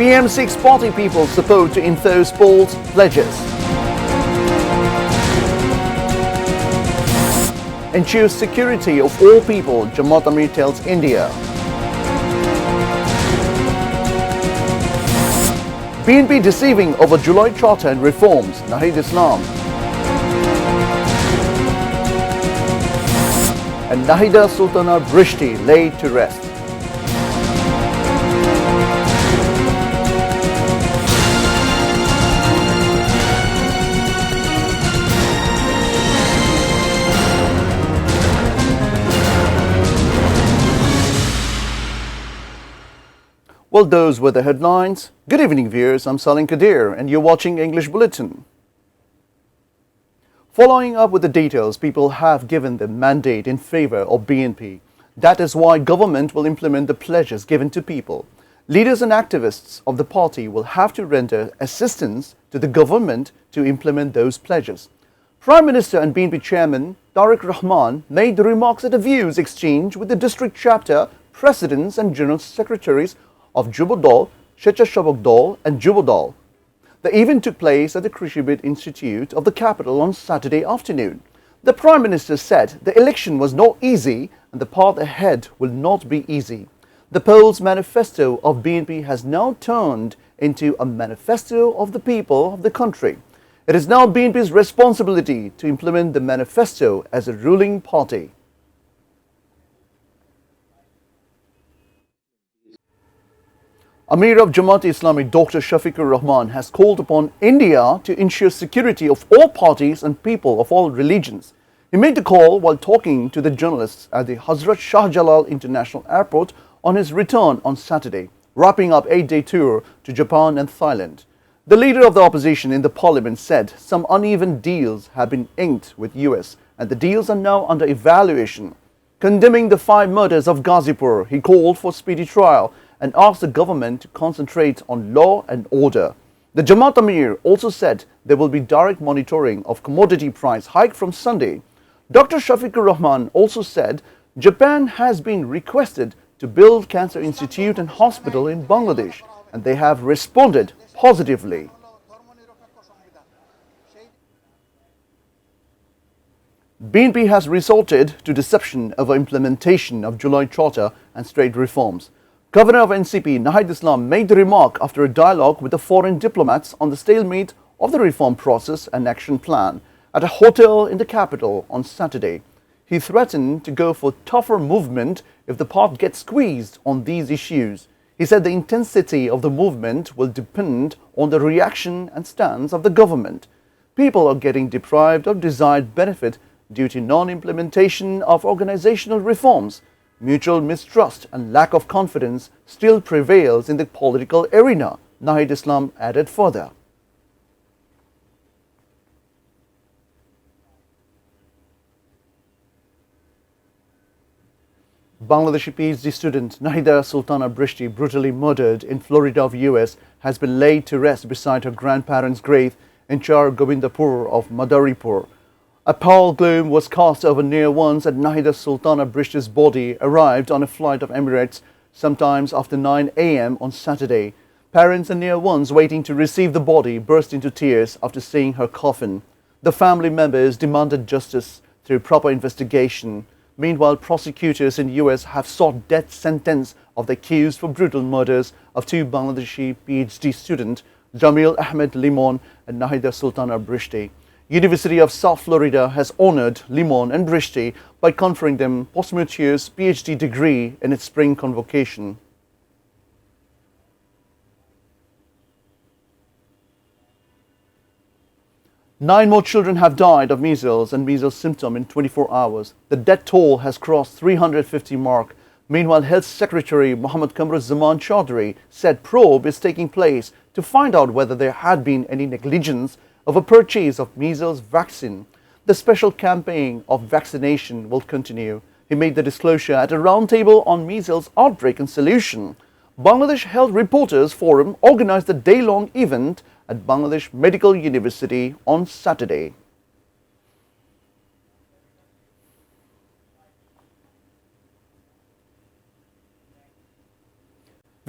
PM6 party people support to enforce polls pledges. Ensure security of all people, Jamaat Islami tells India. BNP deceiving over July Charter and reforms, Nahid Islam. And Nahida Sultana Brishti laid to rest. Well, those were the headlines. Good evening, viewers. I'm Salim Kadir, and you're watching English Bulletin. Following up with the details, people have given the mandate in favor of BNP. That is why government will implement the pledges given to people. Leaders and activists of the party will have to render assistance to the government to implement those pledges. Prime Minister and BNP Chairman Tariq Rahman made the remarks at a views exchange with the district chapter presidents and general secretaries of Jubodal, Shechashabokdal and Jubodal. The event took place at the Krishibid Institute of the capital on Saturday afternoon. The Prime Minister said the election was not easy and the path ahead will not be easy. The polls manifesto of BNP has now turned into a manifesto of the people of the country. It is now BNP's responsibility to implement the manifesto as a ruling party. Amir of Jamaat Islami Dr. Shafiqur Rahman has called upon India to ensure security of all parties and people of all religions. He made the call while talking to the journalists at the Hazrat Shah Jalal International Airport on his return on Saturday, wrapping up 8-day tour to Japan and Thailand. The leader of the opposition in the parliament said some uneven deals have been inked with US and the deals are now under evaluation. Condemning the 5 murders of Ghazipur, he called for speedy trial and asked the government to concentrate on law and order. The Jamaat Amir also said there will be direct monitoring of commodity price hike from Sunday. Dr. Shafiqur Rahman also said Japan has been requested to build Cancer Institute and Hospital in Bangladesh, and they have responded positively. BNP has resorted to deception over implementation of July Charter and state reforms. Governor of NCP Nahid Islam made the remark after a dialogue with the foreign diplomats on the stalemate of the reform process and action plan at a hotel in the capital on Saturday. He threatened to go for tougher movement if the path gets squeezed on these issues. He said the intensity of the movement will depend on the reaction and stance of the government. People are getting deprived of desired benefit due to non-implementation of organizational reforms. Mutual mistrust and lack of confidence still prevails in the political arena, Nahid Islam added further. Bangladeshi PhD student Nahida Sultana Brishti, brutally murdered in Florida of US, has been laid to rest beside her grandparents' grave in Char Govindapur of Madaripur. A pall gloom was cast over near ones at Nahida Sultana Brishti's body arrived on a flight of Emirates sometimes after 9 a.m. on Saturday. Parents and near ones waiting to receive the body burst into tears after seeing her coffin. The family members demanded justice through proper investigation. Meanwhile, prosecutors in the US have sought death sentence of the accused for brutal murders of 2 Bangladeshi PhD students, Jamil Ahmed Limon and Nahida Sultana Brishti. University of South Florida has honored Limon and Brishti by conferring them posthumous PhD degree in its spring convocation. Nine more children have died of measles and measles symptom in 24 hours. The death toll has crossed 350 mark. Meanwhile, Health Secretary Mohammad Kamruzzaman Chaudhry said probe is taking place to find out whether there had been any negligence of a purchase of measles vaccine. The special campaign of vaccination will continue. He made the disclosure at a roundtable on measles outbreak and solution. Bangladesh Health Reporters Forum organized a day-long event at Bangladesh Medical University on Saturday.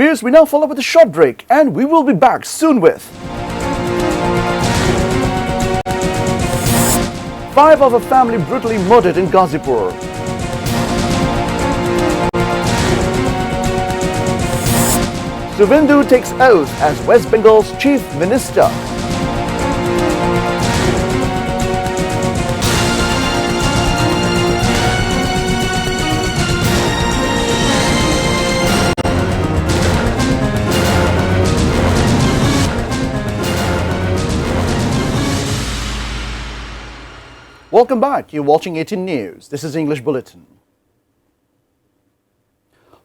Viewers, we now follow with a short break and we will be back soon with 5 of a family brutally murdered in Ghazipur. Suvendu takes oath as West Bengal's Chief Minister. Welcome back. You're watching ATN News. This is English Bulletin.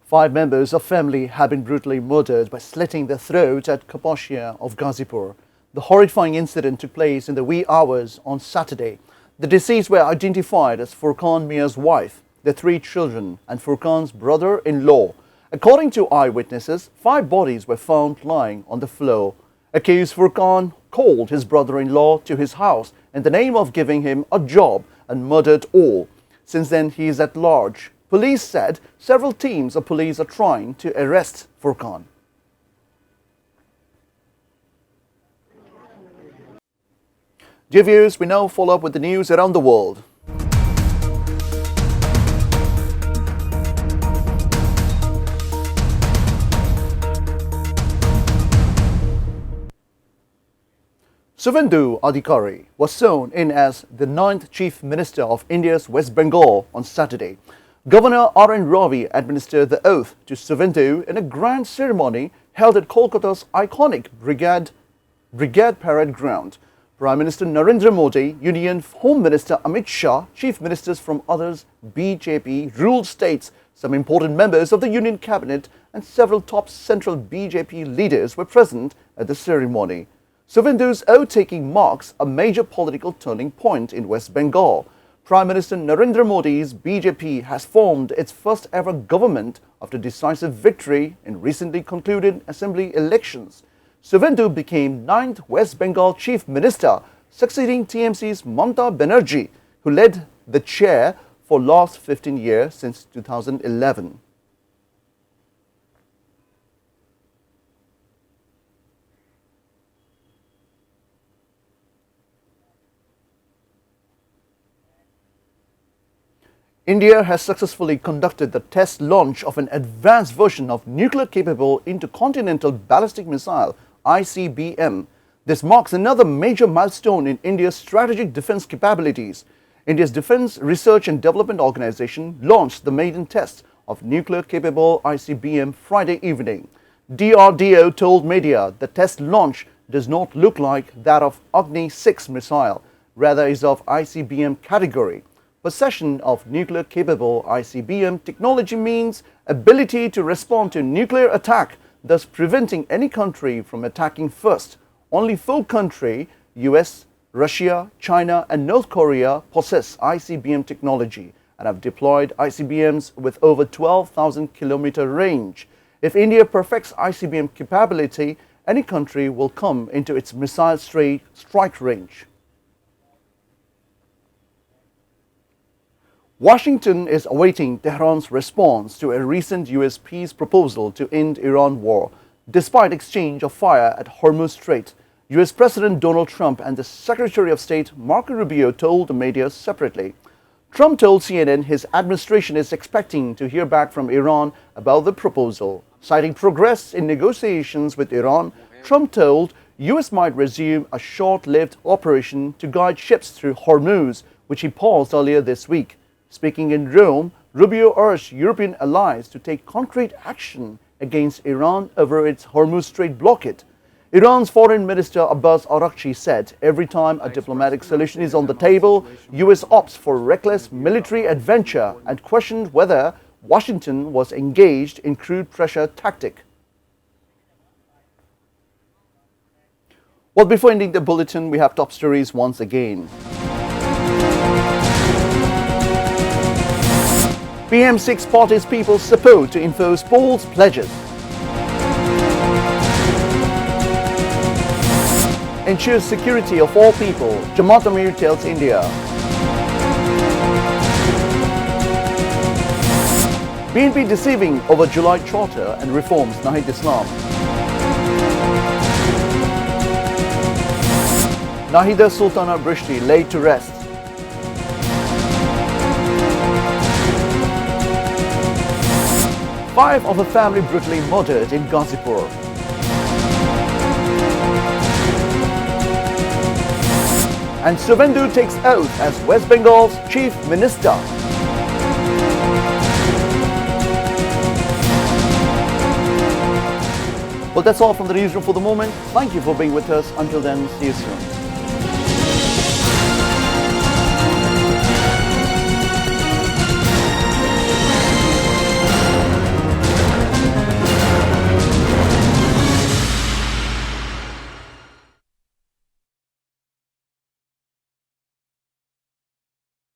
5 members of family have been brutally murdered by slitting their throats at Kaposhia of Ghazipur. The horrifying incident took place in the wee hours on Saturday. The deceased were identified as Furqan Mia's wife, their 3 children, and Furqan's brother-in-law. According to eyewitnesses, 5 bodies were found lying on the floor. Accused Furqan called his brother-in-law to his house in the name of giving him a job and murdered all. Since then, he is at large. Police said several teams of police are trying to arrest Furqan. Dear viewers, we now follow up with the news around the world. Suvendu Adhikari was sworn in as the 9th Chief Minister of India's West Bengal on Saturday. Governor R.N. Ravi administered the oath to Suvendu in a grand ceremony held at Kolkata's iconic Brigade Parade Ground. Prime Minister Narendra Modi, Union Home Minister Amit Shah, Chief Ministers from others BJP-ruled states, some important members of the Union Cabinet and several top central BJP leaders were present at the ceremony. Suvendu's oath-taking marks a major political turning point in West Bengal. Prime Minister Narendra Modi's BJP has formed its first ever government after decisive victory in recently concluded assembly elections. Suvendu became 9th West Bengal Chief Minister, succeeding TMC's Mamata Banerjee, who led the chair for last 15 years since 2011. India has successfully conducted the test launch of an advanced version of nuclear-capable intercontinental ballistic missile ICBM. This marks another major milestone in India's strategic defense capabilities. India's Defense Research and Development Organization launched the maiden test of nuclear-capable ICBM Friday evening. DRDO told media the test launch does not look like that of Agni-6 missile, rather is of ICBM category. Possession of nuclear-capable ICBM technology means ability to respond to nuclear attack, thus preventing any country from attacking first. Only 4 countries, US, Russia, China and North Korea, possess ICBM technology and have deployed ICBMs with over 12,000 kilometer range. If India perfects ICBM capability, any country will come into its missile strike range. Washington is awaiting Tehran's response to a recent US peace proposal to end Iran war. Despite exchange of fire at Hormuz Strait, US President Donald Trump and the Secretary of State Marco Rubio told the media separately. Trump told CNN his administration is expecting to hear back from Iran about the proposal. Citing progress in negotiations with Iran, Trump told US might resume a short-lived operation to guide ships through Hormuz, which he paused earlier this week. Speaking in Rome, Rubio urged European allies to take concrete action against Iran over its Hormuz Strait blockade. Iran's Foreign Minister Abbas Araghchi said every time a diplomatic solution is on the table, US opts for reckless military adventure and questioned whether Washington was engaged in crude pressure tactic. Well, before ending the bulletin, we have top stories once again. PM6 parties people's support to enforce Paul's pledges. Ensures security of all people, Jamaat Islami tells India. BNP deceiving over July charter and reforms Nahid Islam. Nahida Sultana Brishti laid to rest. Five of a family brutally murdered in Ghazipur. And Suvendu takes oath as West Bengal's Chief Minister. Well, that's all from the newsroom for the moment. Thank you for being with us. Until then, see you soon.